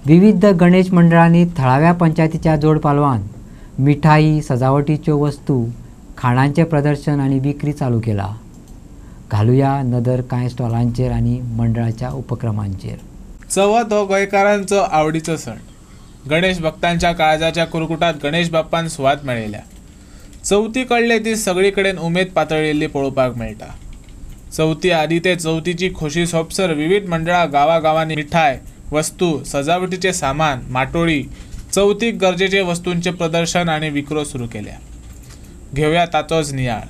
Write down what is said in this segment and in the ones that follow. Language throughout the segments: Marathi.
विविध गणेश मंडळांनी थळाव्या पंचायतीच्या जोड पालवान मिठाई, सजावटीच्यो वस्तू, खाणांचे प्रदर्शन आणि विक्री चालू केला. घालूया नदर कांय स्टॉलांचेर आणि मंडळाच्या उपक्रमांचेर. चवथ हो गोंयकारांचो आवडीचो सण. गणेश भक्तांच्या काळजाच्या कुरकुटात गणेश बाप्पान सुवात मेळयल्या. चवथी कडले दीस सगळी कडेन उमेद पातळिल्ली पळोवपाक मेळटा. चवथी आदी ते चवथीची खोशी सोंपसर विविध मंडळां गांवांनी मिठाय, वस्तू, सजावटीचे सामान, माटोळी, चवथीक गरजेचे वस्तूंचे प्रदर्शन आणि विक्रो सुरू केल्या. घेवया ताचोच नियाळ.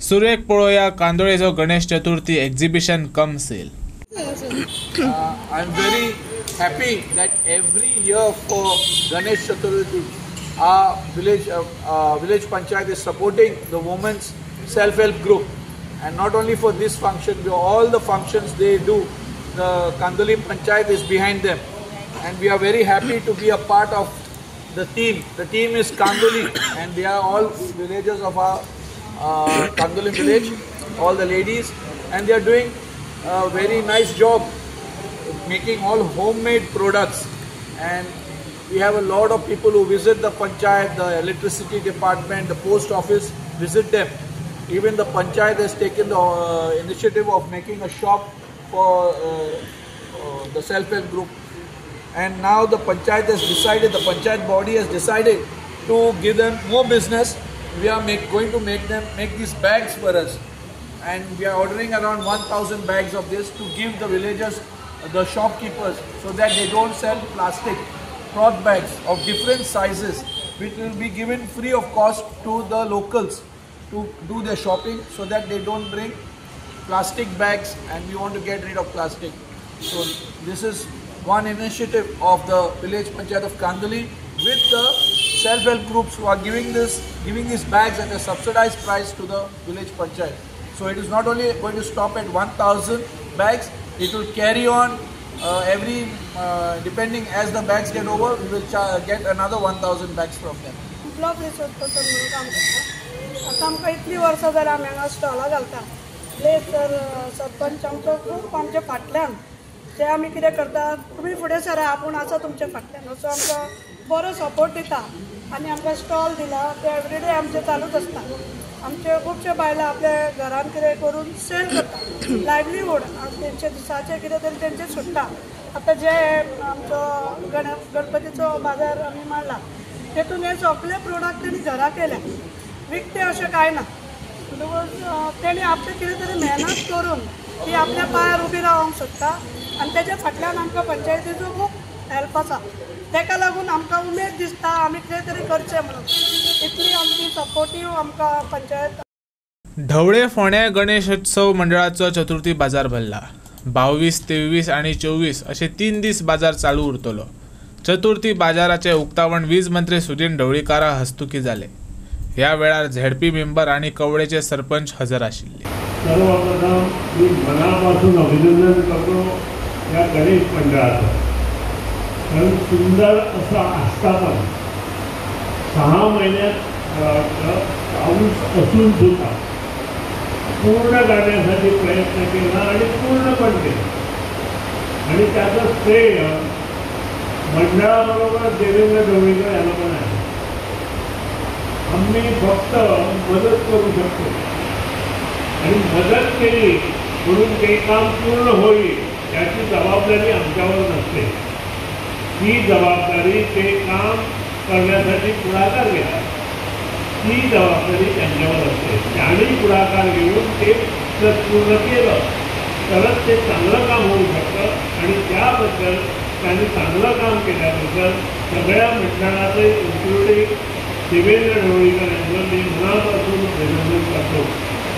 सुरेख पळोवया कांदोळेचो Ganesh Chaturthi exhibition cum sale. I'm very happy that every year for Ganesh Chaturthi, our village panchayat is supporting the women's self-help group, and not only for this function, but all the functions they do, the Kandoli panchayat is behind them, and we are very happy to be a part of the team. The team is Kandoli, and they are all villagers of our Kandoli village, all the ladies, and they are doing a very nice job making all homemade products. And we have a lot of people who visit the panchayat, the electricity department, the post office, visit them. Even the panchayat has taken the initiative of making a shop for the self-help group. And now the panchayat has decided, the panchayat body has decided to give them more business. We are going to make these bags for us. And we are ordering around 1,000 bags of this to give the villagers, the shopkeepers, so that they don't sell plastic cloth bags of different sizes, which will be given free of cost to the locals to do their shopping, so that they don't bring plastic bags, and we want to get rid of plastic. So this is one initiative of the village panchayat of Kandoli with the self-help groups who are giving these bags at a subsidized price to the village panchayat. So it is not only going to stop at 1,000 bags, it will carry on depending as the bags get over, we will get another 1,000 bags from them. आता आमकां इतली वर्सां जाल्यार आमी हांगा स्टॉलां घालता. तर सरपंच आमचो खूब आमचे फाटल्यान ते आमी कितें करतात, तुमी फुडें सरा, आपूण आसा तुमचे फाटल्यान असो आमकां बरो सपोर्ट दिता. आनी आमकां स्टॉल दिला ते एवरीडे आमचे चालूच आसता. आमचे खुबशे बायलां आपल्या घरान कितें करून सेल करता, लायव्हलीहूड तेंचे दिसाचे कितें तरी तेंचे सुट्टा. आतां जे आमचो गणपतीचो बाजार आमी मांडला, तेतून हे सगळे प्रोडक्ट तेणी घरा केल्या, विकते अशें कांय ना. तेणी आपले कितें तरी मेहनत करून ती आपल्या पांयार उबी रावंक सोदता, आनी तेच्या फाटल्यान आमकां पंचायतीचो खूब हेल्प आसा. तेका लागून आमकां उमेद दिसता आमी कितें तरी करचें म्हणून. इतली आमची सपोर्टीव आमकां पंचायत. ढवळे फोंड्या गणेशोत्सव मंडळाचो चतुर्थी बाजार भरला. 22, 23 आणि 24 असे 3 दीस बाजार चालू उरतलो. चतुर्थी बाजाराचे उक्तावण वीज मंत्री सुदीन ढवळीकारा हस्तुकी जाले. ह्या वेळार झेडपी मेंबर आणि कवळेचे सरपंच हजर आशिल्ले. सर्वप्रथम मी मनापासून अभिनंदन करतो या गणेश मंडळाचं. कारण सुंदर असं आस्थापन 6 महिन्यात पाऊस असून सुद्धा पूर्ण करण्यासाठी प्रयत्न केला आणि पूर्ण पण केला. आणि त्याचं श्रेय मंडळाबरोबर देवेंद्र ढवळीकर यांना पण आहे. आम्ही फक्त मदत करू शकतो, आणि मदत केली म्हणून ते काम पूर्ण होईल याची जबाबदारी आमच्यावर नसते. ही जबाबदारी ते काम करण्यासाठी पुढाकार घेतात, ती जबाबदारी त्यांच्यावर असते. त्यांनी पुढाकार घेऊन ते जर पूर्ण केलं तरच ते चांगलं काम होऊ शकतं. आणि त्याबद्दल त्यांनी चांगलं काम केल्याबद्दल सगळ्या मंडळाचे इन्क्लुडिंग देवेंद्र ढवळीकर यांचं मी मनापासून अभिनंदन करतो.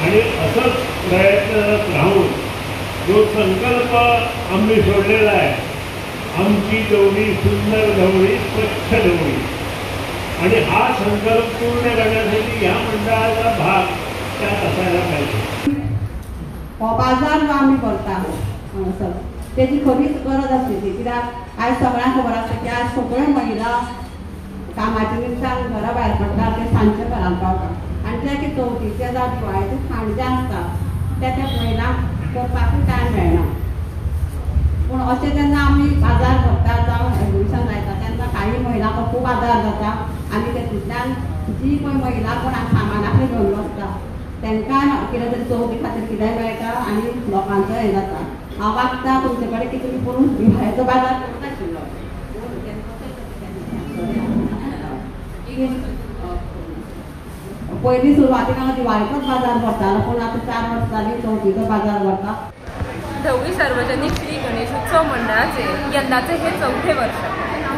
आणि असंच प्रयत्नरत राहून जो संकल्प आम्ही सोडलेला आहे, आमची ढवळी सुंदर ढवळी, स्वच्छ ढवळी, आणि हा संकल्प पूर्ण करण्यासाठी या मंडळाचा भाग त्यात असायला पाहिजे. बाजार जो आम्ही करता त्याची खरीच गरज असते ती. कित्याक आयज सगळ्यांक खबर आसता की आज सगळ्यो महिला कामाच्या निमतान घरा भायर पडटा, ते सांजचे घरांत पावता, आनी ते की चवथीचे जावं दिवाळेचे खाणजें आसता ते महिलांक करपाकूय टायम मेळना. पूण अशें जेन्ना आमी बाजार भरता जावं पद्दतींतल्यान जी पळय महिला कोण सामानाकडे घेवन वचता तांकां कितें तरी चवथी खातीर कितेंय मेळटा आनी लोकांचो हें जाता। हांव मागता तुमचे कडेन की तुमी करून दिवाळेचो बाजार करता आशिल्लो। पयलीं सुरवातीक हांव दिवाळेचोच बाजार भरतालो पूण आतां 4 वर्सां जालीं चवथीचो बाजार भरता। ढवळी सार्वजनिक श्री गणेशोत्सव मंडळाचे यंदाचे हे 4थे वर्ष।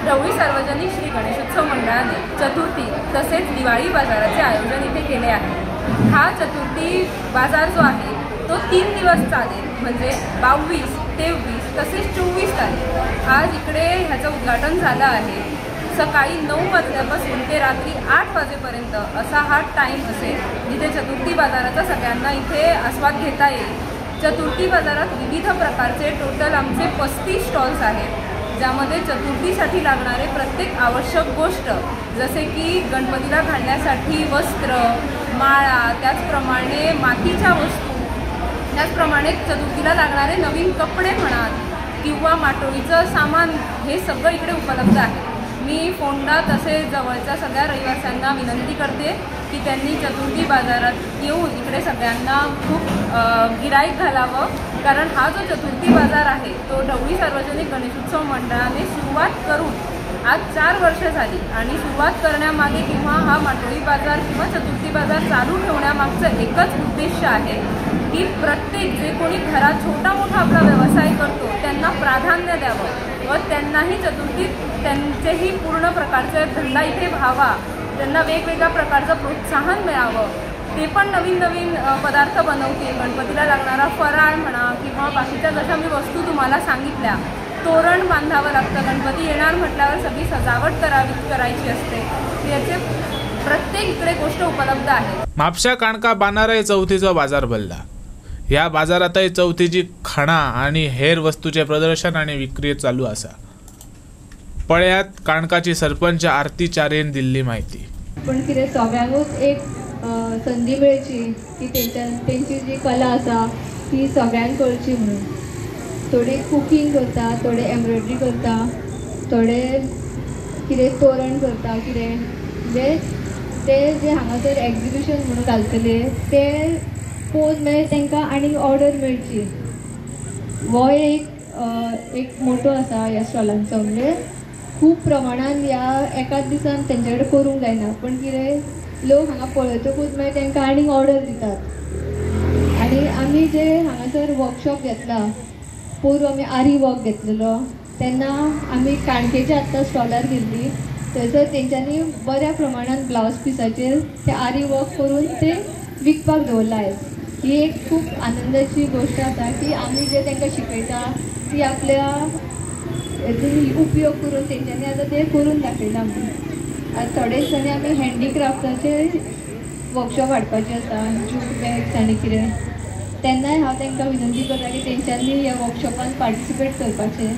ढवळी सार्वजनिक श्री गणेशोत्सव मंडळाने चतुर्थी तसेच दिवाळी बाजाराचे आयोजन इथे केले आहे। हा चतुर्थी बाजार जो आहे तो 3 दिवस चालेल, म्हणजे 22, 23 तसेच 24 तारीख। आज इकडे ह्याचं उद्घाटन झालं आहे। सकाळी 9 वाजल्यापासून ते रात्री 8 वाजेपर्यंत असा हा टाईम असेल जिथे चतुर्थी बाजाराचा सगळ्यांना इथे आस्वाद घेता येईल। चतुर्थी बाजारात विविध प्रकारचे टोटल आमचे 35 स्टॉल्स आहेत, ज्यामध्ये चतुर्थीसाठी लागणारे प्रत्येक आवश्यक गोष्ट जसे की गणपतीला घालण्यासाठी वस्त्र, माळा, त्याचप्रमाणे मातीच्या वस्तू, त्याचप्रमाणे चतुर्थीला लागणारे नवीन कपडे म्हणा किंवा माटोळीचं सामान, हे सगळं इकडे उपलब्ध आहे। मी फोंडा तसेच जवळच्या सगळ्या रहिवाशांना विनंती करते की त्यांनी चतुर्थी बाजारात येऊन इकडे सगळ्यांना खूप गिराईक घालावं, कारण हा जो चतुर्थी बाजार आहे तो ढवळी सार्वजनिक गणेशोत्सव मंडळाने सुरुवात करून आज 4 वर्ष झाली आणि सुरुवात करण्यामागे किंवा हा माटोळी बाजार किंवा चतुर्थी बाजार चालू ठेवण्यामागचं एकच उद्देश आहे की प्रत्येक जे कोणी घरात छोटा मोठा आपला व्यवसाय करतो त्यांना प्राधान्य द्यावं व त्यांनाही चतुर्थीत त्यांचेही पूर्ण प्रकारचे धंदा इथे व्हावा, त्यांना वेगवेगळ्या प्रकारचं प्रोत्साहन मिळावं। ते पण नवीन नवीन पदार्थ बनवतील, गणपतीला लागणारा फराळ म्हणा किंवा बाकीच्या जशा मी वस्तू तुम्हाला सांगितल्या, तोरण बांधावं लागतं, गणपती येणार म्हटल्यावर सगळी सजावट करायची असते, याचे प्रत्येक इकडे गोष्ट उपलब्ध आहे। म्हापशा काणका बानारय चवथीचो बाजार भरला। ह्या बाजारातय चवथीची खाणा आणि हेर वस्तूचे प्रदर्शन आणि विक्री चालू असा। पळयात काणकाची सरपंच आरती चारेन दिल्ली माहिती। पण कितें सगळ्यांकूच एक संधी मेळची की तेंची जी कला आसा ती सगळ्यांक कळची म्हणून। थोडे कुकिंग करता, थोडे एम्ब्रॉयडरी करता, थोडे कितें तोरण करता, कितें म्हणजे ते जे हांगासर एग्जिबिशन म्हणून घालतले ते पोज मागीर तांकां आनी ऑर्डर मेळची। हो एक मोटो आसा ह्या स्टॉलांचो, म्हणजे खूब प्रमाणान ह्या एकाच दिसान तेंचे कडेन करूंक जायना, पण कितें लोक हांगा पळयतकूच मागीर तांकां आनीक ऑर्डर दितात। आनी आमी जे हांगासर वर्कशॉप घेतला, पयरूं आमी आरी वर्क घेतलेलो तेन्ना आमी काणकेच्या आत्तां स्टॉलार गेल्ली, थंयसर तेंच्यांनी बऱ्या प्रमाणान ब्लावज पिसाचेर ते आरी वर्क करून ते विकपाक दवरला आयज। ही एक खूब आनंदाची गोष्ट आसा की आमी जे तांकां शिकयता ती आपल्या हेतून उपयोग करून तेंच्यांनी आतां ते करून दाखयला म्हणून। आतां थोडे दिसांनी आमी हँडीक्राफ्टाचे वर्कशॉप हाडपाचे आसा, जूट बॅग्स आनी कितें, तेन्नाय हांव तांकां विनंती करता की तेंच्यांनी ह्या वर्कशॉपान पार्टिसिपेट करपाचें।